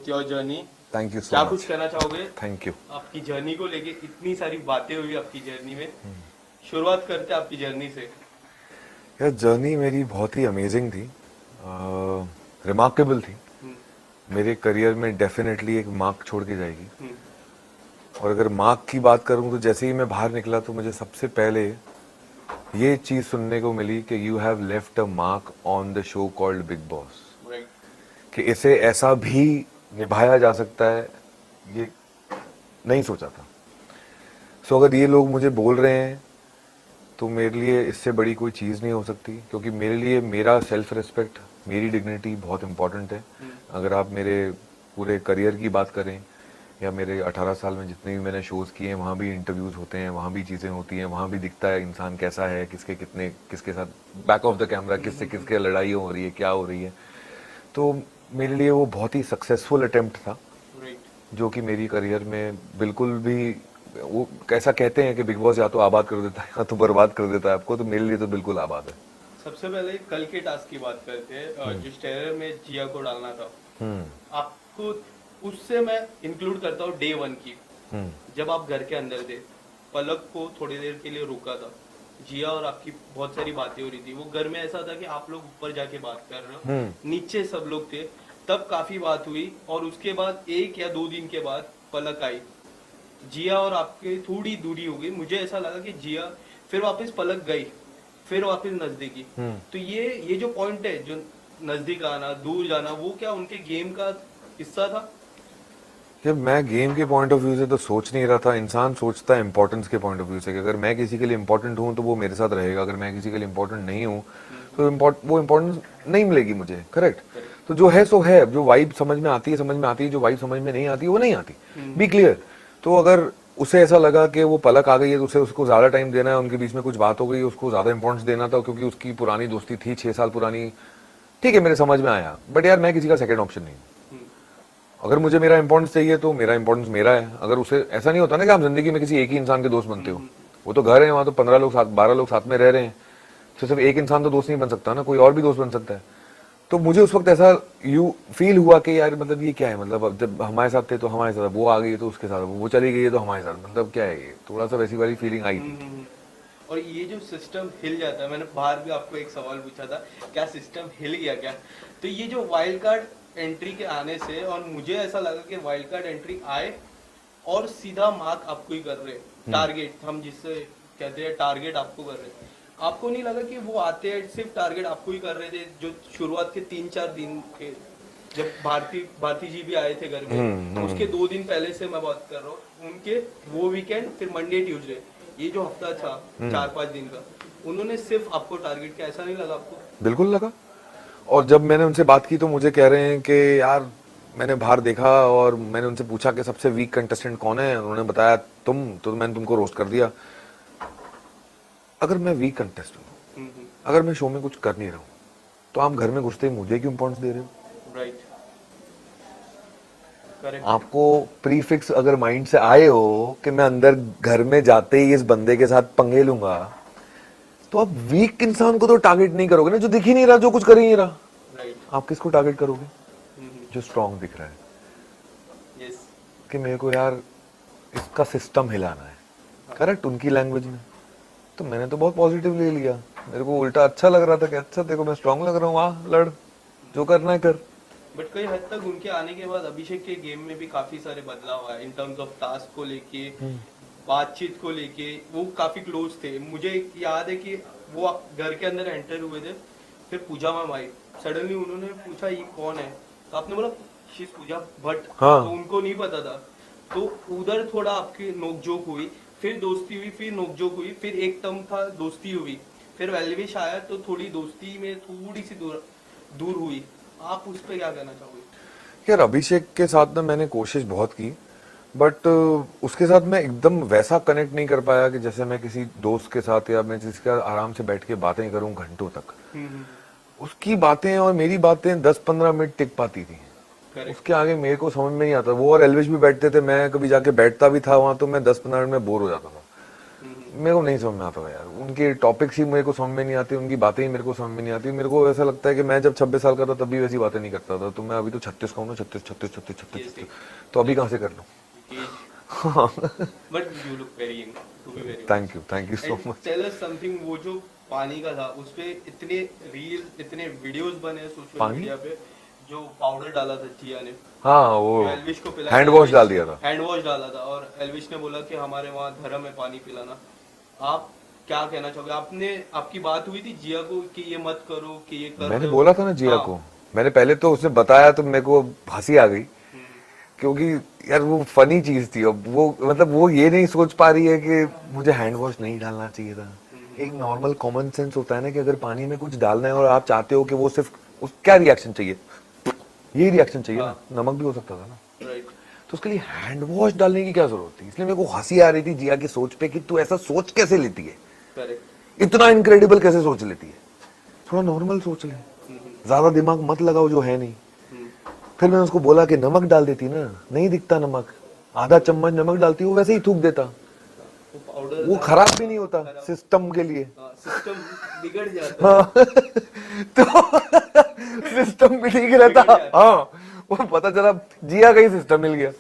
Your journey. Thank you सो क्या much. कुछ कहना चाहोगे थैंक यू। आपकी जर्नी को लेके? इतनी सारी बातें हुई आपकी जर्नी में। शुरुआत करते हैं आपकी जर्नी से। यार जर्नी मेरी बहुत ही अमेजिंग थी, रिमार्केबल थी। हम्म, मेरे करियर में डेफिनेटली एक मार्क छोड़ के जाएगी। हम्म, और अगर मार्क की बात करूं तो जैसे ही मैं बाहर निकला तो मुझे सबसे पहले ये चीज़ सुनने को मिली कि you have left a mark on the show called big boss. Right. कि इसे ऐसा भी निभाया जा सकता है, ये नहीं सोचा था। सो अगर ये लोग मुझे बोल रहे हैं तो मेरे लिए इससे बड़ी कोई चीज़ नहीं हो सकती, क्योंकि मेरे लिए मेरा सेल्फ रिस्पेक्ट, मेरी डिग्निटी बहुत इंपॉर्टेंट है। अगर आप मेरे पूरे करियर की बात करें या मेरे 18 साल में जितने भी मैंने शोज़ किए हैं, वहाँ भी इंटरव्यूज़ होते हैं, वहाँ भी चीज़ें होती हैं, वहाँ भी दिखता है इंसान कैसा है, किसके कितने, किसके साथ बैक ऑफ द कैमरा किससे किसके लड़ाई हो रही है, क्या हो रही है। तो मेरे लिए वो बहुत ही सक्सेसफुल अटेम्प्ट था, राइट। जो कि मेरी करियर में बिल्कुल भी, वो कैसा कहते हैं कि बिग बॉस या तो आबाद कर देता है या तो बर्बाद कर देता है आपको, तो मेरे लिए तो बिल्कुल आबाद है। सबसे पहले कल के टास्क की बात करते हैं, जिस टेरर में जिया को डालना था आपको, उससे मैं इंक्लूड करता हूँ डे वन की। जब आप घर के अंदर थे, पलक को थोड़ी देर के लिए रोका था, जिया और आपकी बहुत सारी बातें हो रही थी। वो घर में ऐसा था कि आप लोग ऊपर जाके बात कर रहे हो, नीचे सब लोग थे। तब काफी बात हुई और उसके बाद 1 या 2 दिन के बाद पलक आई, जिया और आपके थोड़ी दूरी हो गई। मुझे ऐसा लगा कि जिया फिर वापस पलक गई, फिर वापस नजदीकी। तो ये जो पॉइंट है, जो नजदीक आना दूर जाना, वो क्या उनके गेम का हिस्सा था? जब मैं गेम के पॉइंट ऑफ व्यू से तो सोच नहीं रहा था। इंसान सोचता है इंपॉर्टेंस के पॉइंट ऑफ व्यू से कि अगर मैं किसी के लिए इंपॉर्टेंट हूँ तो वो मेरे साथ रहेगा, अगर मैं किसी के लिए इंपॉर्टेंट नहीं हूँ तो वो इंपॉर्टेंस नहीं मिलेगी मुझे। करेक्ट। तो जो है सो है, जो वाइब समझ में आती है समझ में आती है, जो वाइब समझ में नहीं आती वो नहीं आती। Be clear. तो अगर उसे ऐसा लगा कि वो पलक आ गई है तो उसे उसको ज़्यादा टाइम देना है, उनके बीच में कुछ बात हो गई, उसको ज़्यादा इंपॉर्टेंस देना था क्योंकि उसकी पुरानी दोस्ती थी 6 साल पुरानी, ठीक है मेरे समझ में आया। बट यार मैं किसी का सेकंड ऑप्शन नहीं हूँ। अगर मुझे मेरा इंपॉर्टेंस चाहिए तो मेरा इंपॉर्टेंस मेरा है। अगर उसे ऐसा नहीं होता ना कि आप जिंदगी में किसी एक ही इंसान के दोस्त बनते हो, वो तो घर है, वहाँ तो 15 लोग साथ 12 लोग साथ में रह रहे हैं, तो सिर्फ एक इंसान तो दोस्त नहीं बन सकता ना, कोई और भी दोस्त बन सकता है। तो मुझे उस वक्त ऐसा यू फील हुआ कि यार मतलब ये क्या है, मतलब अब जब हमारे साथ थे तो हमारे साथ, वो आ गई है तो उसके साथ, वो चली गई है तो हमारे साथ, मतलब क्या है ये, थोड़ा सा वैसी वाली फीलिंग आई थी। और ये जो सिस्टम हिल जाता है, मैंने बाहर भी आपको एक सवाल पूछा था, क्या सिस्टम हिल गया क्या? तो ये जो वाइल्ड कार्ड एंट्री के आने से, और मुझे ऐसा लगा कि वाइल्ड कार्ड एंट्री आए और सीधा मार्क आपको ही कर रहे, टारगेट हम जिससे कहते हैं टारगेट आपको कर रहे। आपको नहीं लगा कि वो आते हैं सिर्फ टारगेट आपको ही कर रहे थे? जो शुरुआत के 3-4 दिन के, जब भारती जी भी आए थे घर में, उसके 2 दिन पहले से मैं बात कर रहा हूँ, उनके वो वीकेंड फिर मंडे ट्यूसडे, ये जो हफ्ता था 4-5 दिन का, उन्होंने सिर्फ आपको टारगेट किया। ऐसा नहीं लगा आपको? बिल्कुल लगा। और जब मैंने उनसे बात की तो मुझे कह रहे हैं कि यार मैंने बाहर देखा और मैंने उनसे पूछा कि सबसे वीक कंटेस्टेंट कौन है, उन्होंने बताया तुम, तो मैंने तुमको रोस्ट कर दिया। अगर मैं वीक कंटेस्टेंट हूँ, अगर मैं शो में कुछ कर नहीं रहा हूँ, तो आप घर में घुसते ही मुझे क्यों इंपॉर्टेंस दे रहे हो? राइट। करेक्ट। आपको प्रीफिक्स अगर माइंड से आए हो कि मैं अंदर घर में जाते ही इस बंदे के साथ पंगे लूंगा, तो आप वीक इंसान को तो टारगेट नहीं करोगे ना, जो दिख ही नहीं रहा, जो कुछ कर ही नहीं रहा। राइट। आप किसको टारगेट करोगे? जो स्ट्रांग दिख रहा है। यस। कि मेरे को यार इसका सिस्टम हिलाना है, करेक्ट, उनकी लैंग्वेज में। तो मैंने तो बहुत पॉजिटिव ले लिया, मेरे को उल्टा अच्छा लग रहा था कि अच्छा देखो मैं स्ट्रांग लग रहा हूँ, वाह लड़, जो करना है कर। बट कई हद तक उनके आने के बाद अभिषेक के गेम में भी काफी सारे बदलाव आए, इन टर्म्स ऑफ टास्क को लेके, बातचीत को लेके। वो काफी क्लोज थे। मुझे याद है कि वो घर के अंदर एंटर हुए थे, फिर पूजा मैम आई, सडनली उन्होंने पूछा ये कौन है, तो आपने बोला शी पूजा भट्ट। हाँ। तो उनको नहीं पता था, तो उधर थोड़ा आपकी नोकझोंक हुई, फिर दोस्ती हुई, फिर नोकझोंक हुई, फिर एक टर्म था दोस्ती हुई, फिर वेलविश आया तो थोड़ी दोस्ती में थोड़ी सी दूर दूर हुई। आप उस पर क्या कहना चाहोगे? यार अभिषेक के साथ ना मैंने कोशिश बहुत की, बट उसके साथ मैं एकदम वैसा कनेक्ट नहीं कर पाया कि जैसे मैं किसी दोस्त के साथ या मैं जिसके साथ आराम से बैठ के बातें करूं घंटों तक। उसकी बातें और मेरी बातें 10-15 मिनट टिक पाती थी, उसके आगे मेरे को समझ में नहीं आता। वो और एलविश भी बैठते थे, मैं कभी जाके बैठता भी था वहां तो मैं 10-15 मिनट में बोर हो जाता था। मेरे को नहीं समझ में आता था यार, उनके टॉपिक्स ही मेरे को समझ में नहीं आती, उनकी बातें ही मेरे को समझ में नहीं आती। मेरे को ऐसा लगता है कि मैं जब 26 साल का था तब भी वैसी बातें नहीं करता था, तो मैं अभी तो 36 का हूँ ना, 36, तो अभी कहाँ से कर लूँ? But you look very young to be very thank you so much. Tell us something, वो जो पानी का था उस पे इतने रील, इतने वीडियोस बने सोशल पानी? मीडिया पे, जो पाउडर डाला था जिया ने, हाँ, वो जो एल्विश को पिलाया, हैंड वॉश डाल दिया था। हैंड वॉश डाला था, और एल्विश ने बोला कि हमारे वहाँ धर्म है पानी पिलाना। आप क्या कहना चाहोगे? आपने, आपकी बात हुई थी जिया को कि ये मत करो, कि ये कर मैंने रहे हो? बोला था ना जिया हाँ। को, मैंने पहले तो उसने बताया तो मेरे को हंसी आ गई, हम्म, क्योंकि यार वो फनी चीज थी। अब वो मतलब वो ये नहीं सोच पा रही है कि मुझे हैंड वॉश नहीं डालना चाहिए था। एक नॉर्मल कॉमन सेंस होता है ना कि अगर पानी में कुछ डालना है और आप चाहते हो कि वो सिर्फ उस क्या रिएक्शन चाहिए, यही रिएक्शन चाहिए ना, नमक भी हो सकता था ना, राइट। तो उसके लिए हैंड वॉश डालने की क्या जरूरत थी? इसलिए मेरे को हंसी आ रही थी जिया की सोच पे कि तू ऐसा सोच कैसे लेती है, करेक्ट। इतना इनक्रेडिबल कैसे सोच लेती है, थोड़ा नॉर्मल सोच ले, ज्यादा दिमाग मत लगाओ जो है नहीं। फिर मैंने उसको बोला कि नमक डाल देती ना, नहीं दिखता नमक, आधा चम्मच नमक डालती, वो वैसे ही थूक देता, वो पाउडर वो खराब भी नहीं होता सिस्टम के लिए। सिस्टम बिगड़ जाता है। हाँ तो सिस्टम भी ठीक रहता। हाँ, वो पता चला जिया का ही सिस्टम मिल गया।